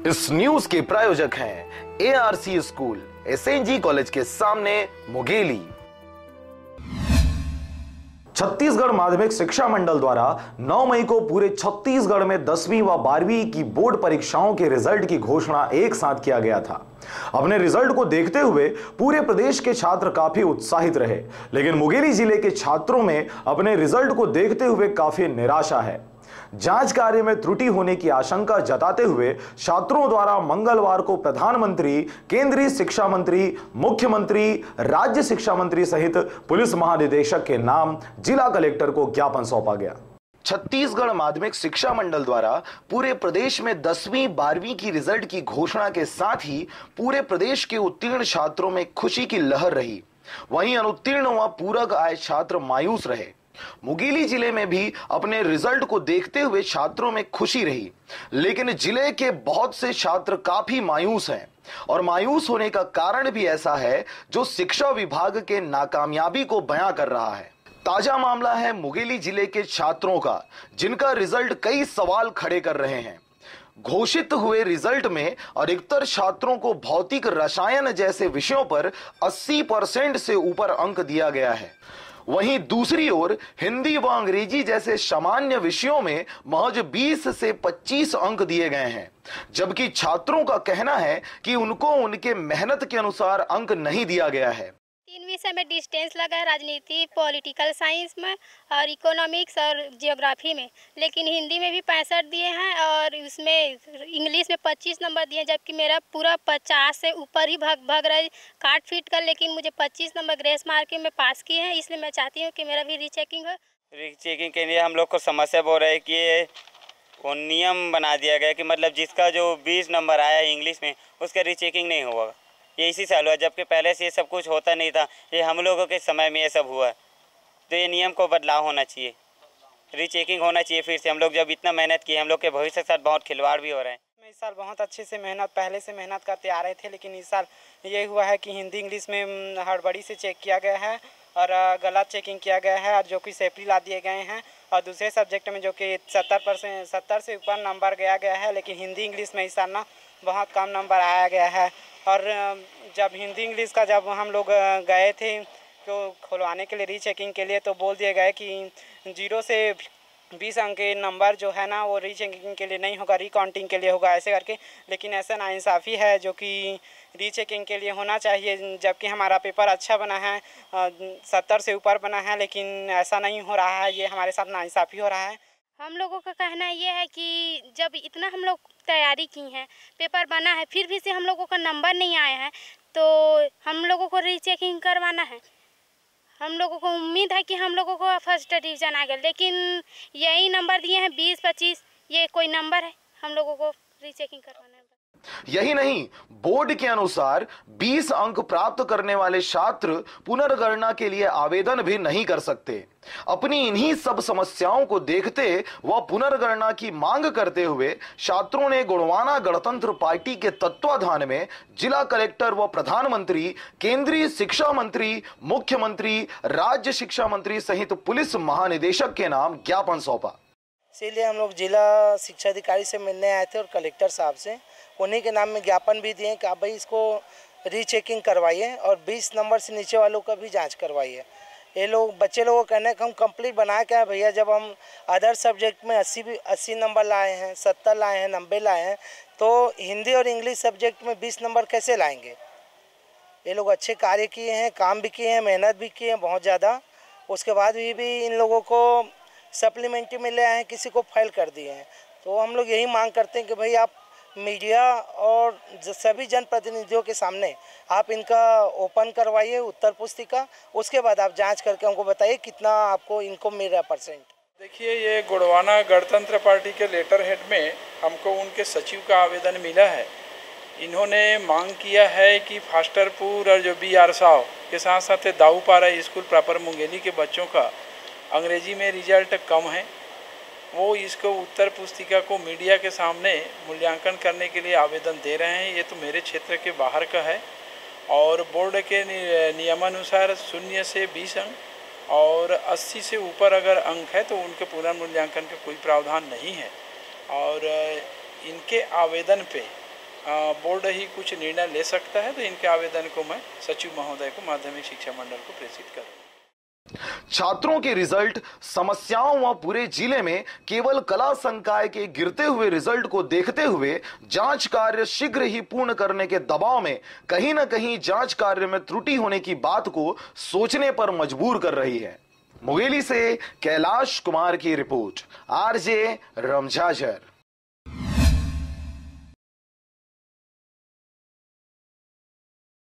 इस न्यूज के प्रायोजक हैं एआरसी स्कूल, एसएनजी कॉलेज के सामने, मुंगेली। छत्तीसगढ़ माध्यमिक शिक्षा मंडल द्वारा 9 मई को पूरे छत्तीसगढ़ में 10वीं व 12वीं की बोर्ड परीक्षाओं के रिजल्ट की घोषणा एक साथ किया गया था। अपने रिजल्ट को देखते हुए पूरे प्रदेश के छात्र काफी उत्साहित रहे, लेकिन मुंगेली जिले के छात्रों में अपने रिजल्ट को देखते हुए काफी निराशा है। जांच कार्य में त्रुटि होने की आशंका जताते हुए छात्रों द्वारा मंगलवार को प्रधानमंत्री, केंद्रीय शिक्षा मंत्री, मुख्यमंत्री, राज्य शिक्षा मंत्री सहित पुलिस महानिदेशक के नाम जिला कलेक्टर को ज्ञापन सौंपा गया। छत्तीसगढ़ माध्यमिक शिक्षा मंडल द्वारा पूरे प्रदेश में 10वीं 12वीं की रिजल्ट की घोषणा के साथ ही पूरे प्रदेश के उत्तीर्ण छात्रों में खुशी की लहर रही। वहीं अनुत्तीर्ण व पूरक आए छात्र मायूस रहे। मुंगेली जिले में भी अपने रिजल्ट को देखते हुए छात्रों में खुशी रही, लेकिन जिले के बहुत से छात्र काफी मायूस हैं और मायूस होने का कारण भी ऐसा है जो शिक्षा विभाग के नाकामयाबी को बयां कर रहा है। ताजा मामला है मुंगेली जिले के छात्रों का, जिनका रिजल्ट कई सवाल खड़े कर रहे हैं। घोषित हुए रिजल्ट में अधिकतर छात्रों को भौतिक रसायन जैसे विषयों पर 80% से ऊपर अंक दिया गया है। वहीं दूसरी ओर हिंदी व अंग्रेजी जैसे सामान्य विषयों में महज 20 से 25 अंक दिए गए हैं, जबकि छात्रों का कहना है कि उनको उनके मेहनत के अनुसार अंक नहीं दिया गया है। 3 विषय में डिस्टेंस लगा है, राजनीति, पॉलिटिकल साइंस में और इकोनॉमिक्स और जियोग्राफी में, लेकिन हिंदी में भी 65 दिए हैं और उसमें इंग्लिश में 25 नंबर दिए, जबकि मेरा पूरा 50 से ऊपर ही भाग रहा है काट फीट कर, लेकिन मुझे 25 नंबर ग्रेस मार्क के मैं पास किए हैं। इसलिए मैं चाहती हूँ कि मेरा भी रीचेकिंग हो। रीचेकिंग के लिए हम लोग को समस्या बोल रहे है कि वो नियम बना दिया गया कि मतलब जिसका जो 20 नंबर आया है इंग्लिश में उसका रीचेकिंग नहीं होगा। ये इसी साल हुआ, जबकि पहले से ये सब कुछ होता नहीं था। ये हम लोगों के समय में ये सब हुआ, तो ये नियम को बदलाव होना चाहिए, रीचेकिंग होना चाहिए फिर से। हम लोग जब इतना मेहनत किए, हम लोग के भविष्य के साथ बहुत खिलवाड़ भी हो रहे हैं। इस साल बहुत अच्छे से पहले से मेहनत करते आ रहे थे, लेकिन इस साल ये हुआ है कि हिंदी इंग्लिश में हड़बड़ी से चेक किया गया है और गलत चेकिंग किया गया है, और जो कि सेफ्टी ला दिए गए हैं। और दूसरे सब्जेक्ट में जो कि 70 से ऊपर नंबर गया है, लेकिन हिंदी इंग्लिश में इस साल ना बहुत कम नंबर आया गया है। और जब हिंदी इंग्लिश का जब हम लोग गए थे तो खुलवाने के लिए रीचेकिंग के लिए, तो बोल दिया गया कि 0 से 20 अंक के नंबर जो है ना वो रीचेकिंग के लिए नहीं होगा, रिकाउंटिंग के लिए होगा, ऐसे करके। लेकिन ऐसा नाइंसाफ़ी है जो कि रीचेकिंग के लिए होना चाहिए, जबकि हमारा पेपर अच्छा बना है, 70 से ऊपर बना है, लेकिन ऐसा नहीं हो रहा है। ये हमारे साथ नाइंसाफ़ी हो रहा है। हम लोगों का कहना ये है कि जब इतना हम लोग तैयारी की हैं, पेपर बना है, फिर भी से हम लोगों का नंबर नहीं आया है, तो हम लोगों को रीचेकिंग करवाना है। हम लोगों को उम्मीद है कि हम लोगों को फर्स्ट डिवीज़न आ गया, लेकिन यही नंबर दिए हैं 20-25, ये कोई नंबर है? हम लोगों को रीचेकिंग करवाना है। यही नहीं, बोर्ड के अनुसार 20 अंक प्राप्त करने वाले छात्र पुनर्गणना के लिए आवेदन भी नहीं कर सकते। अपनी इन्हीं सब समस्याओं को देखते व पुनर्गणना की मांग करते हुए छात्रों ने गोंडवाना गणतंत्र पार्टी के तत्वाधान में जिला कलेक्टर व प्रधानमंत्री, केंद्रीय शिक्षा मंत्री, मुख्यमंत्री, राज्य शिक्षा मंत्री सहित पुलिस महानिदेशक के नाम ज्ञापन सौंपा। इसीलिए हम लोग जिला शिक्षा अधिकारी से मिलने आए थे और कलेक्टर साहब से उन्हीं के नाम में ज्ञापन भी दिए कि आप भाई इसको रीचेकिंग करवाइए और 20 नंबर से नीचे वालों का भी जांच करवाइए। ये लोग बच्चे लोगों का कहना है कि हम कंप्लीट बना के आए भैया, जब हम अदर सब्जेक्ट में 80 नंबर लाए हैं, 70 लाए हैं, 90 लाए हैं, तो हिंदी और इंग्लिश सब्जेक्ट में 20 नंबर कैसे लाएंगे? ये लोग अच्छे कार्य किए हैं, काम भी किए हैं, मेहनत भी की है बहुत ज़्यादा, उसके बाद भी इन लोगों को सप्लीमेंट्री मिले हैं, किसी को फाइल कर दिए हैं। तो हम लोग यही मांग करते हैं कि भाई आप मीडिया और सभी जनप्रतिनिधियों के सामने आप इनका ओपन करवाइए उत्तर पुस्तिका, उसके बाद आप जांच करके हमको बताइए कितना आपको इनको मिल रहा है परसेंट। देखिए, ये गोंडवाना गणतंत्र पार्टी के लेटर हेड में हमको उनके सचिव का आवेदन मिला है। इन्होंने मांग किया है कि फास्टरपुर और जो BR साव के साथ साथ दाऊपारा स्कूल प्रॉपर मुंगेली के बच्चों का अंग्रेजी में रिजल्ट कम है, वो इसको उत्तर पुस्तिका को मीडिया के सामने मूल्यांकन करने के लिए आवेदन दे रहे हैं। ये तो मेरे क्षेत्र के बाहर का है और बोर्ड के नियमानुसार 0 से 20 अंक और 80 से ऊपर अगर अंक है तो उनके पुनर्मूल्यांकन का कोई प्रावधान नहीं है। और इनके आवेदन पे बोर्ड ही कुछ निर्णय ले सकता है, तो इनके आवेदन को मैं सचिव महोदय को माध्यमिक शिक्षा मंडल को प्रेषित करूँगा। छात्रों के रिजल्ट समस्याओं व पूरे जिले में केवल कला संकाय के गिरते हुए रिजल्ट को देखते हुए जांच कार्य शीघ्र ही पूर्ण करने के दबाव में कहीं न कहीं जांच कार्य में त्रुटि होने की बात को सोचने पर मजबूर कर रही है। मुंगेली से कैलाश कुमार की रिपोर्ट, आरजे रमझाझर।